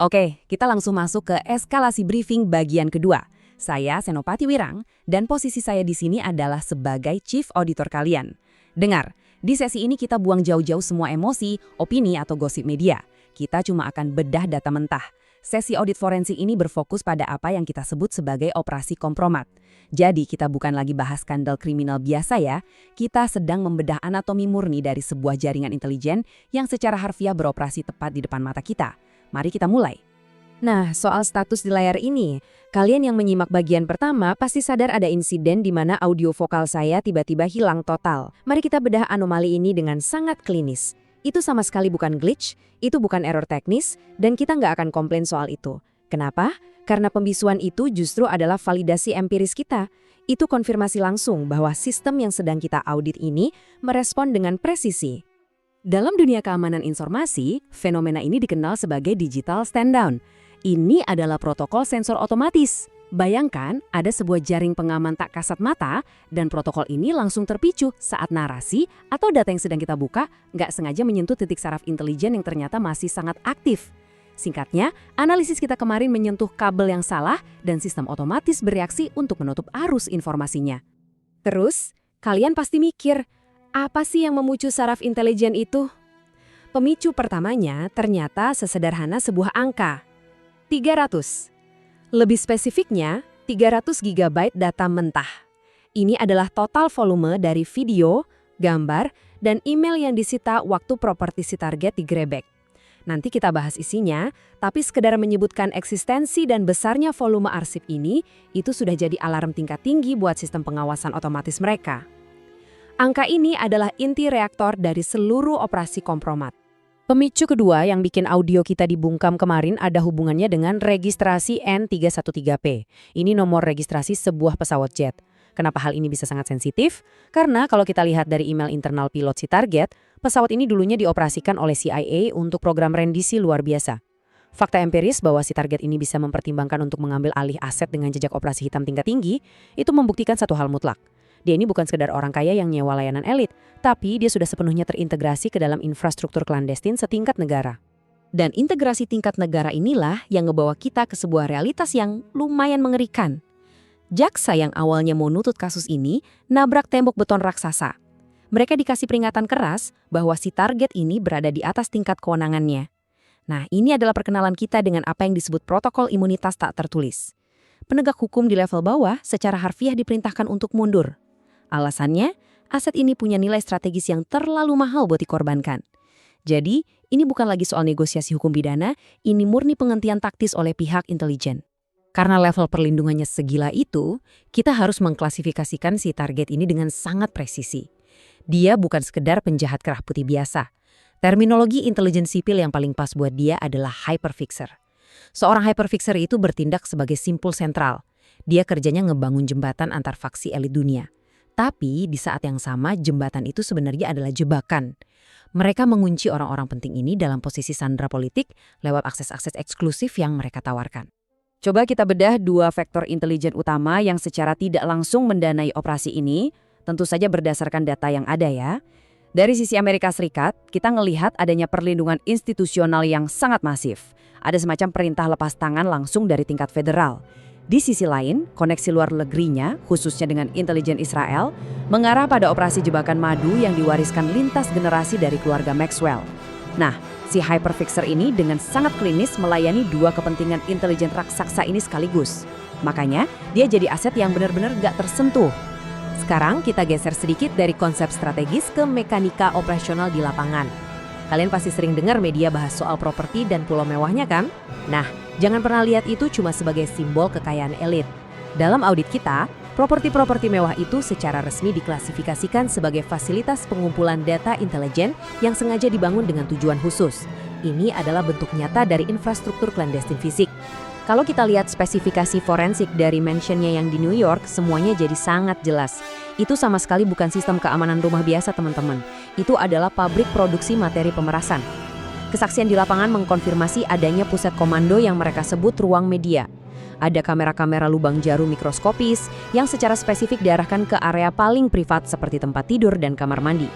Oke, kita langsung masuk ke eskalasi briefing bagian kedua. Saya Senopati Wirang, dan posisi saya di sini adalah sebagai Chief Auditor kalian. Dengar, di sesi ini kita buang jauh-jauh semua emosi, opini, atau gosip media. Kita cuma akan bedah data mentah. Sesi audit forensik ini berfokus pada apa yang kita sebut sebagai operasi kompromat. Jadi kita bukan lagi bahas skandal kriminal biasa ya, kita sedang membedah anatomi murni dari sebuah jaringan intelijen yang secara harfiah beroperasi tepat di depan mata kita. Mari kita mulai. Nah, soal status di layar ini, kalian yang menyimak bagian pertama pasti sadar ada insiden di mana audio vokal saya tiba-tiba hilang total. Mari kita bedah anomali ini dengan sangat klinis. Itu sama sekali bukan glitch, itu bukan error teknis, dan kita nggak akan komplain soal itu. Kenapa? Karena pembisuan itu justru adalah validasi empiris kita. Itu konfirmasi langsung bahwa sistem yang sedang kita audit ini merespon dengan presisi. Dalam dunia keamanan informasi, fenomena ini dikenal sebagai digital stand-down. Ini adalah protokol sensor otomatis. Bayangkan ada sebuah jaring pengaman tak kasat mata dan protokol ini langsung terpicu saat narasi atau data yang sedang kita buka nggak sengaja menyentuh titik saraf intelijen yang ternyata masih sangat aktif. Singkatnya, analisis kita kemarin menyentuh kabel yang salah dan sistem otomatis bereaksi untuk menutup arus informasinya. Terus, kalian pasti mikir, apa sih yang memicu saraf intelijen itu? Pemicu pertamanya ternyata sesederhana sebuah angka. 300. Lebih spesifiknya, 300 GB data mentah. Ini adalah total volume dari video, gambar, dan email yang disita waktu properti si target digrebek. Nanti kita bahas isinya, tapi sekedar menyebutkan eksistensi dan besarnya volume arsip ini, itu sudah jadi alarm tingkat tinggi buat sistem pengawasan otomatis mereka. Angka ini adalah inti reaktor dari seluruh operasi kompromat. Pemicu kedua yang bikin audio kita dibungkam kemarin ada hubungannya dengan registrasi N313P. Ini nomor registrasi sebuah pesawat jet. Kenapa hal ini bisa sangat sensitif? Karena kalau kita lihat dari email internal pilot si target, pesawat ini dulunya dioperasikan oleh CIA untuk program rendisi luar biasa. Fakta empiris bahwa si target ini bisa mempertimbangkan untuk mengambil alih aset dengan jejak operasi hitam tingkat tinggi, itu membuktikan satu hal mutlak. Dia ini bukan sekedar orang kaya yang nyewa layanan elit, tapi dia sudah sepenuhnya terintegrasi ke dalam infrastruktur klandestin setingkat negara. Dan integrasi tingkat negara inilah yang ngebawa kita ke sebuah realitas yang lumayan mengerikan. Jaksa yang awalnya mau nutut kasus ini, nabrak tembok beton raksasa. Mereka dikasih peringatan keras bahwa si target ini berada di atas tingkat kewenangannya. Nah, ini adalah perkenalan kita dengan apa yang disebut protokol imunitas tak tertulis. Penegak hukum di level bawah secara harfiah diperintahkan untuk mundur. Alasannya, aset ini punya nilai strategis yang terlalu mahal buat dikorbankan. Jadi, ini bukan lagi soal negosiasi hukum pidana, ini murni penghentian taktis oleh pihak intelijen. Karena level perlindungannya segila itu, kita harus mengklasifikasikan si target ini dengan sangat presisi. Dia bukan sekedar penjahat kerah putih biasa. Terminologi intelijen sipil yang paling pas buat dia adalah hyperfixer. Seorang hyperfixer itu bertindak sebagai simpul sentral. Dia kerjanya ngebangun jembatan antar faksi elit dunia. Tapi di saat yang sama jembatan itu sebenarnya adalah jebakan. Mereka mengunci orang-orang penting ini dalam posisi sandera politik lewat akses-akses eksklusif yang mereka tawarkan. Coba kita bedah dua faktor intelijen utama yang secara tidak langsung mendanai operasi ini, tentu saja berdasarkan data yang ada ya. Dari sisi Amerika Serikat, kita ngelihat adanya perlindungan institusional yang sangat masif. Ada semacam perintah lepas tangan langsung dari tingkat federal. Di sisi lain, koneksi luar negerinya, khususnya dengan intelijen Israel, mengarah pada operasi jebakan madu yang diwariskan lintas generasi dari keluarga Maxwell. Nah, si hyperfixer ini dengan sangat klinis melayani dua kepentingan intelijen raksasa ini sekaligus. Makanya, dia jadi aset yang benar-benar gak tersentuh. Sekarang kita geser sedikit dari konsep strategis ke mekanika operasional di lapangan. Kalian pasti sering dengar media bahas soal properti dan pulau mewahnya kan? Nah, jangan pernah lihat itu cuma sebagai simbol kekayaan elit. Dalam audit kita, properti-properti mewah itu secara resmi diklasifikasikan sebagai fasilitas pengumpulan data intelijen yang sengaja dibangun dengan tujuan khusus. Ini adalah bentuk nyata dari infrastruktur klandestin fisik. Kalau kita lihat spesifikasi forensik dari mansionnya yang di New York, semuanya jadi sangat jelas. Itu sama sekali bukan sistem keamanan rumah biasa, teman-teman. Itu adalah pabrik produksi materi pemerasan. Kesaksian di lapangan mengkonfirmasi adanya pusat komando yang mereka sebut ruang media. Ada kamera-kamera lubang jarum mikroskopis yang secara spesifik diarahkan ke area paling privat seperti tempat tidur dan kamar mandi.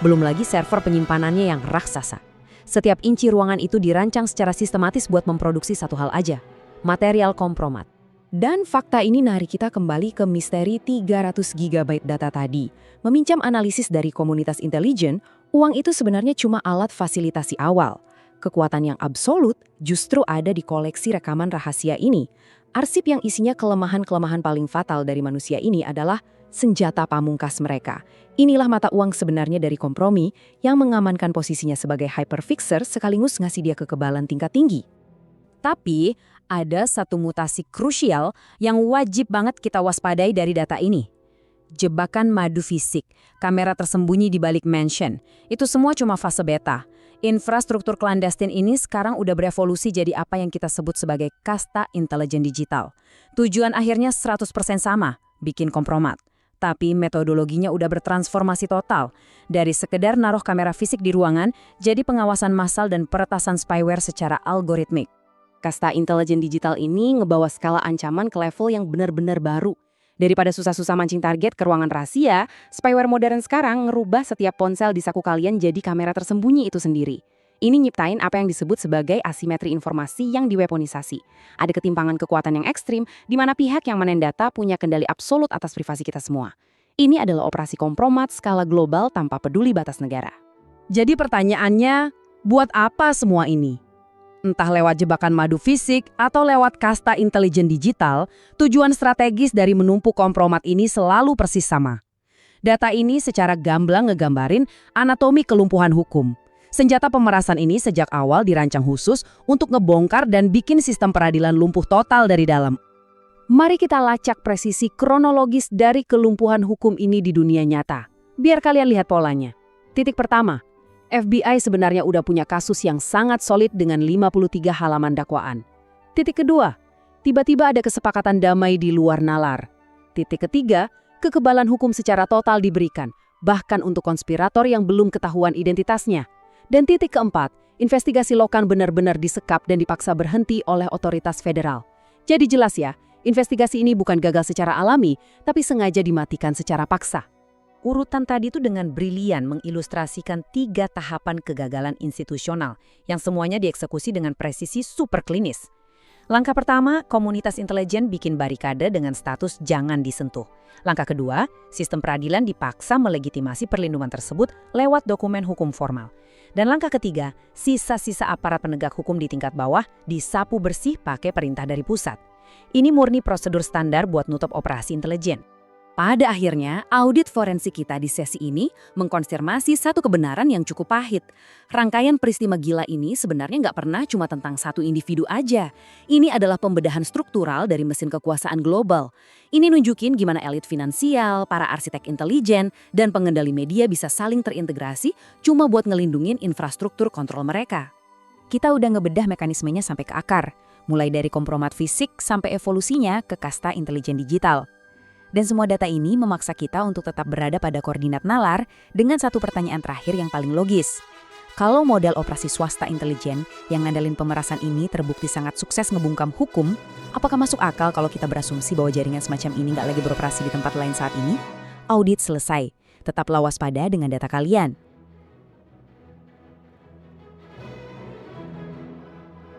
Belum lagi server penyimpanannya yang raksasa. Setiap inci ruangan itu dirancang secara sistematis buat memproduksi satu hal aja, material kompromat. Dan fakta ini narik kita kembali ke misteri 300 GB data tadi. Meminjam analisis dari komunitas intelijen, uang itu sebenarnya cuma alat fasilitasi awal. Kekuatan yang absolut justru ada di koleksi rekaman rahasia ini. Arsip yang isinya kelemahan-kelemahan paling fatal dari manusia ini adalah senjata pamungkas mereka. Inilah mata uang sebenarnya dari kompromi yang mengamankan posisinya sebagai hyperfixer sekaligus ngasih dia kekebalan tingkat tinggi. Tapi, ada satu mutasi krusial yang wajib banget kita waspadai dari data ini. Jebakan madu fisik, kamera tersembunyi di balik mansion. Itu semua cuma fase beta. Infrastruktur clandestine ini sekarang udah berevolusi jadi apa yang kita sebut sebagai kasta intelijen digital. Tujuan akhirnya 100% sama, bikin kompromat. Tapi metodologinya udah bertransformasi total. Dari sekedar naruh kamera fisik di ruangan, jadi pengawasan massal dan peretasan spyware secara algoritmik. Kasta intelijen digital ini ngebawa skala ancaman ke level yang benar-benar baru. Daripada susah-susah mancing target ke ruangan rahasia, spyware modern sekarang ngerubah setiap ponsel di saku kalian jadi kamera tersembunyi itu sendiri. Ini nyiptain apa yang disebut sebagai asimetri informasi yang diweaponisasi. Ada ketimpangan kekuatan yang ekstrim, di mana pihak yang manen data punya kendali absolut atas privasi kita semua. Ini adalah operasi kompromat skala global tanpa peduli batas negara. Jadi pertanyaannya, buat apa semua ini? Entah lewat jebakan madu fisik atau lewat kasta intelijen digital, tujuan strategis dari menumpuk kompromat ini selalu persis sama. Data ini secara gamblang ngegambarin anatomi kelumpuhan hukum. Senjata pemerasan ini sejak awal dirancang khusus untuk ngebongkar dan bikin sistem peradilan lumpuh total dari dalam. Mari kita lacak presisi kronologis dari kelumpuhan hukum ini di dunia nyata. Biar kalian lihat polanya. Titik pertama. FBI sebenarnya udah punya kasus yang sangat solid dengan 53 halaman dakwaan. Titik kedua, tiba-tiba ada kesepakatan damai di luar nalar. Titik ketiga, kekebalan hukum secara total diberikan, bahkan untuk konspirator yang belum ketahuan identitasnya. Dan titik keempat, investigasi Lokan benar-benar disekap dan dipaksa berhenti oleh otoritas federal. Jadi jelas ya, investigasi ini bukan gagal secara alami, tapi sengaja dimatikan secara paksa. Urutan tadi itu dengan brilian mengilustrasikan 3 tahapan kegagalan institusional yang semuanya dieksekusi dengan presisi super klinis. Langkah pertama, komunitas intelijen bikin barikade dengan status jangan disentuh. Langkah kedua, sistem peradilan dipaksa melegitimasi perlindungan tersebut lewat dokumen hukum formal. Dan langkah ketiga, sisa-sisa aparat penegak hukum di tingkat bawah disapu bersih pakai perintah dari pusat. Ini murni prosedur standar buat nutup operasi intelijen. Pada akhirnya, audit forensik kita di sesi ini mengkonfirmasi satu kebenaran yang cukup pahit. Rangkaian peristiwa gila ini sebenarnya nggak pernah cuma tentang satu individu aja. Ini adalah pembedahan struktural dari mesin kekuasaan global. Ini nunjukin gimana elit finansial, para arsitek intelijen, dan pengendali media bisa saling terintegrasi cuma buat ngelindungin infrastruktur kontrol mereka. Kita udah ngebedah mekanismenya sampai ke akar, mulai dari kompromat fisik sampai evolusinya ke kasta intelijen digital. Dan semua data ini memaksa kita untuk tetap berada pada koordinat nalar dengan satu pertanyaan terakhir yang paling logis. Kalau model operasi swasta intelijen yang ngandelin pemerasan ini terbukti sangat sukses ngebungkam hukum, apakah masuk akal kalau kita berasumsi bahwa jaringan semacam ini nggak lagi beroperasi di tempat lain saat ini? Audit selesai. Tetaplah waspada dengan data kalian.